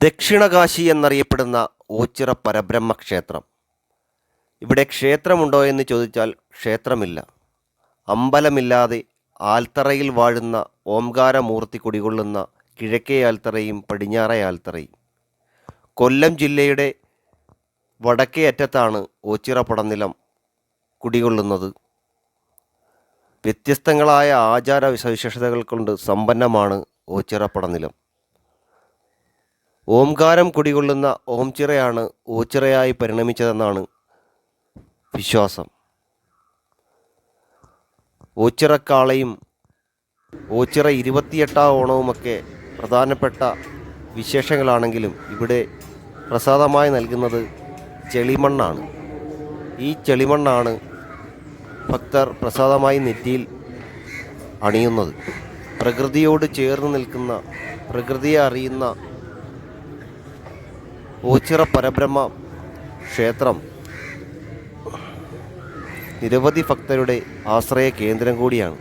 ദക്ഷിണകാശി എന്നറിയപ്പെടുന്ന ഓച്ചിറ പരബ്രഹ്മ ക്ഷേത്രം. ഇവിടെ ക്ഷേത്രമുണ്ടോ എന്ന് ചോദിച്ചാൽ ക്ഷേത്രമില്ല. അമ്പലമില്ലാതെ ആൽത്തറയിൽ വാഴുന്ന ഓംകാരമൂർത്തി കുടികൊള്ളുന്ന കിഴക്കേ ആൽത്തറയും പടിഞ്ഞാറേ ആൽത്തറയും. കൊല്ലം ജില്ലയുടെ വടക്കേ അറ്റത്താണ് ഓച്ചിറ പടനിലം കുടികൊള്ളുന്നത്. വ്യത്യസ്തങ്ങളായ ആചാര സവിശേഷതകൾ കൊണ്ട് സമ്പന്നമാണ് ഓച്ചിറ പടനിലം. ഓംകാരം കുടികൊള്ളുന്ന ഓംചിറയാണ് ഓച്ചിറയായി പരിണമിച്ചതെന്നാണ് വിശ്വാസം. ഓച്ചിറക്കാളയും ഓച്ചിറ 28ാം ഓണവുമൊക്കെ പ്രധാനപ്പെട്ട വിശേഷങ്ങളാണെങ്കിലും ഇവിടെ പ്രസാദമായി നൽകുന്നത് ചെളിമണ്ണാണ്. ഈ ചെളിമണ്ണാണ് ഭക്തർ പ്രസാദമായി നെറ്റിയിൽ അണിയുന്നത്. പ്രകൃതിയോട് ചേർന്ന് നിൽക്കുന്ന, പ്രകൃതിയെ അറിയുന്ന ഓച്ചിറ പരബ്രഹ്മ ക്ഷേത്രം നിരവധി ഭക്തരുടെ ആശ്രയ കേന്ദ്രം കൂടിയാണ്.